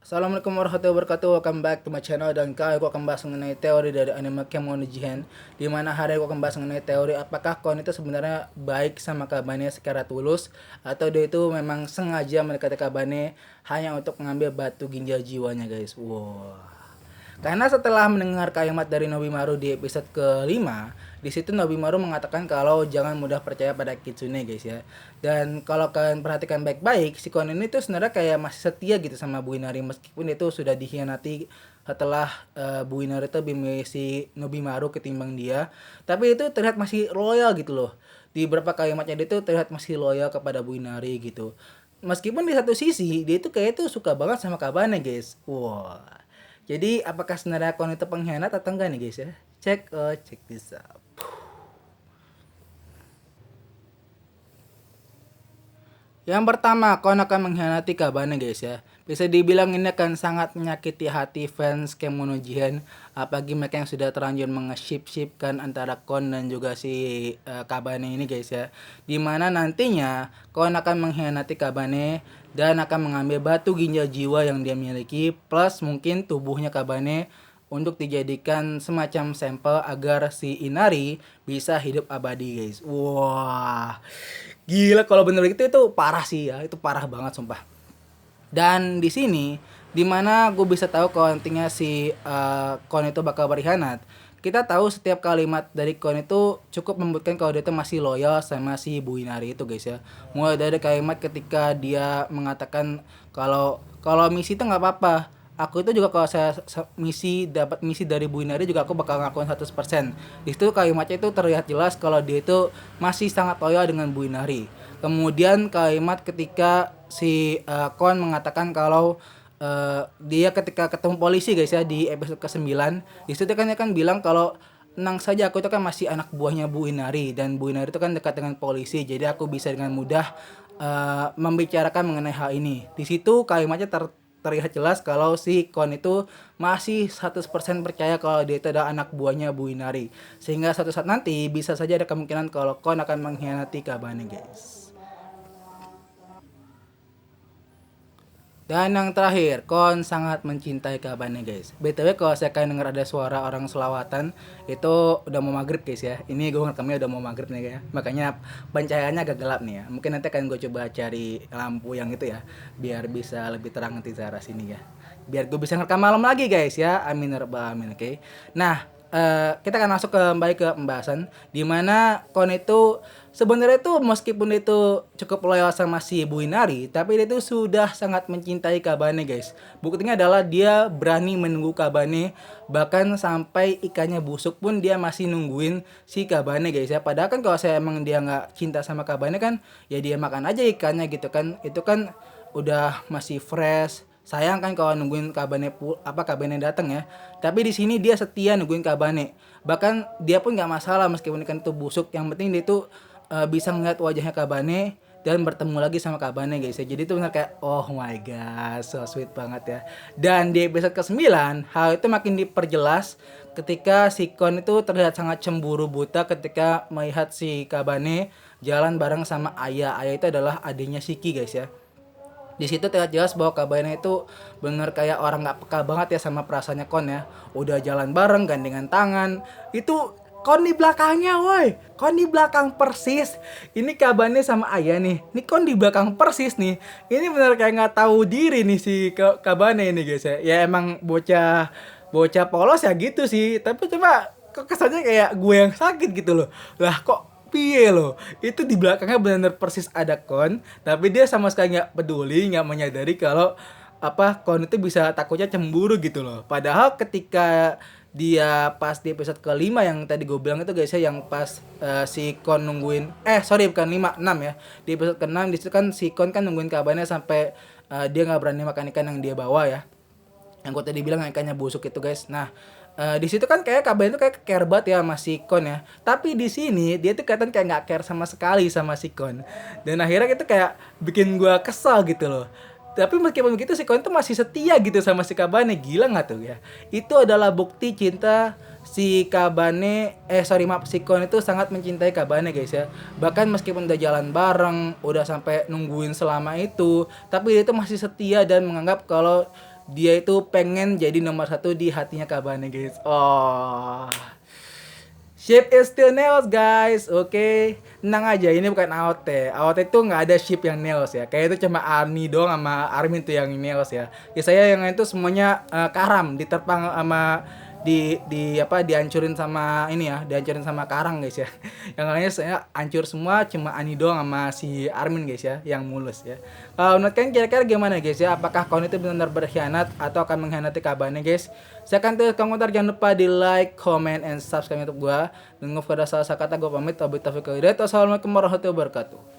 Assalamualaikum warahmatullahi wabarakatuh. Welcome back to my channel. Dan kali aku akan bahas mengenai teori dari anime Kemono Jihen. Dimana hari aku akan bahas mengenai teori apakah Kon itu sebenarnya baik sama Kabane secara tulus, atau dia itu memang sengaja mendekati Kabane hanya untuk mengambil batu ginjal jiwanya, guys. Wow. Karena setelah mendengar kalimat dari Nobimaru di episode kelima, di situ Nobimaru mengatakan kalau jangan mudah percaya pada Kitsune, guys ya. Dan kalau kalian perhatikan baik-baik, si Kon ini tuh sebenarnya kayak masih setia gitu sama Bu Inari meskipun itu sudah dikhianati setelah Bu Inari itu memilih si Nobimaru ketimbang dia. Tapi itu terlihat masih loyal gitu loh. Di beberapa kalimatnya dia tuh terlihat masih loyal kepada Bu Inari gitu. Meskipun di satu sisi dia itu kayak itu suka banget sama Kabane, guys. Wah. Jadi apakah sebenarnya Kon itu pengkhianat atau enggak nih, guys ya? Check this out. Yang pertama, Kon akan mengkhianati Kabane, guys ya. Bisa dibilang ini akan sangat menyakiti hati fans Kemono Jihen, apalagi mereka yang sudah terlanjur menge-ship-shipkan antara Kon dan juga si Kabane ini, guys ya. Dimana nantinya Kon akan mengkhianati Kabane dan akan mengambil batu ginjal jiwa yang dia miliki plus mungkin tubuhnya Kabane untuk dijadikan semacam sampel agar si Inari bisa hidup abadi, guys. Wah. Gila kalau bener gitu itu parah sih ya, itu parah banget sumpah. Dan di sini dimana gue bisa tahu kalau nantinya si Kon itu bakal berkhianat. Kita tahu setiap kalimat dari Kon itu cukup membuktikan kalau dia itu masih loyal sama si Bu Inari itu, guys ya. Mulai dari kalimat ketika dia mengatakan kalau kalau misi itu nggak apa-apa. Aku itu juga kalau saya dapat misi dari Bu Inari juga aku bakal ngakuin 100%. Di situ kalimatnya itu terlihat jelas kalau dia itu masih sangat loyal dengan Bu Inari. Kemudian kalimat ketika si Kon mengatakan kalau dia ketika ketemu polisi, guys ya, di episode ke-9, di situ kan dia kan bilang kalau tenang saja, aku itu kan masih anak buahnya Bu Inari dan Bu Inari itu kan dekat dengan polisi, jadi aku bisa dengan mudah membicarakan mengenai hal ini. Di situ kalimatnya terlihat jelas kalau si Kon itu masih 100% percaya kalau dia itu adalah anak buahnya Bu Inari. Sehingga suatu saat nanti bisa saja ada kemungkinan kalau Kon akan mengkhianati Kabane, guys. Dan yang terakhir, Kon sangat mencintai Kabane, guys. BTW kalau saya kayak denger ada suara orang selawatan, itu udah mau maghrib, guys ya. Ini gue ngerekamnya udah mau maghrib nih ya. Makanya pencahayaannya agak gelap nih ya. Mungkin nanti akan gue coba cari lampu yang itu ya, biar bisa lebih terang nanti di arah sini ya. Biar gue bisa ngerekam malam lagi, guys ya. Amin ya rabbal alamin, oke. Nah, kita akan masuk kembali ke pembahasan di mana Kon itu sebenarnya itu meskipun itu cukup loyal sama si Bu Inari, tapi dia itu sudah sangat mencintai Kabane, guys. Buktinya adalah dia berani menunggu Kabane, bahkan sampai ikannya busuk pun dia masih nungguin si Kabane, guys ya. Padahal kan kalau saya emang dia nggak cinta sama Kabane kan, ya dia makan aja ikannya gitu kan. Itu kan udah masih fresh. Sayang kan kalau nungguin Kabane datang ya. Tapi di sini dia setia nungguin Kabane. Bahkan dia pun nggak masalah meskipun ikan itu busuk. Yang penting dia itu bisa ngeliat wajahnya Kabane dan bertemu lagi sama Kabane, guys ya. Jadi itu benar kayak oh my god, so sweet banget ya. Dan di episode ke-9 hal itu makin diperjelas ketika si Kon itu terlihat sangat cemburu buta ketika melihat si Kabane jalan bareng sama Ayah. Ayah itu adalah adiknya Shiki, guys ya. Di situ terlihat jelas bahwa Kabane itu bener kayak orang nggak peka banget ya sama perasaannya Kon ya. Udah jalan bareng gandengan tangan. Itu Kon di belakangnya, woi. Kon di belakang persis. Ini Kabane sama Ayah nih. Ini Kon di belakang persis nih. Ini bener kayak nggak tahu diri nih si Kabane ini, guys ya. Ya emang bocah bocah polos ya gitu sih. Tapi coba kok kesannya kayak gue yang sakit gitu loh. Lah kok piye loh, itu di belakangnya benar-benar persis ada Kon, tapi dia sama sekali nggak peduli, nggak menyadari kalau Kon itu bisa takutnya cemburu gitu loh. Padahal ketika dia pas di episode kelima yang tadi gue bilang itu, guys ya, yang pas si Kon nungguin sorry bukan 5 6 ya, di episode ke-6 di situ kan si Kon kan nungguin kabarnya sampai dia nggak berani makan ikan yang dia bawa ya, yang gue tadi bilang ikannya busuk itu, guys. Nah, di situ kan kayak Kabane itu kayak care banget ya sama si Kon ya. Tapi di sini dia tuh kelihatan kayak nggak care sama sekali sama si Kon. Dan akhirnya itu kayak bikin gua kesal gitu loh. Tapi meskipun begitu si Kon tuh masih setia gitu sama si Kabane. Gila nggak tuh ya? Itu adalah bukti cinta si Kabane sorry maaf, si Kon itu sangat mencintai Kabane, guys ya. Bahkan meskipun udah jalan bareng, udah sampai nungguin selama itu, tapi dia itu masih setia dan menganggap kalau dia itu pengen jadi nomor satu di hatinya Kabane guys. Oh, ship is still Neos guys, oke. Tenang aja, ini bukan AOT. AOT itu nggak ada ship yang Neos ya. Kayak itu cuma Army doang sama Armin tuh yang Neos ya. Ya saya yang lain itu semuanya karam, diterpang sama di apa dihancurin sama ini ya, dihancurin sama karang guys ya. Yang lainnya saya hancur semua, cuma Ani doang sama si Armin guys ya, yang mulus ya. Menurut kalian kira-kira gimana guys ya? Apakah kawan itu benar-benar berkhianat atau akan mengkhianati Kabane guys? Saya akan tulis komentar, jangan lupa di like, comment, and subscribe YouTube gua. Dan pada salah kata gua pamit. Wabillahi taufiq wal hidayah. Wassalamualaikum warahmatullahi wabarakatuh.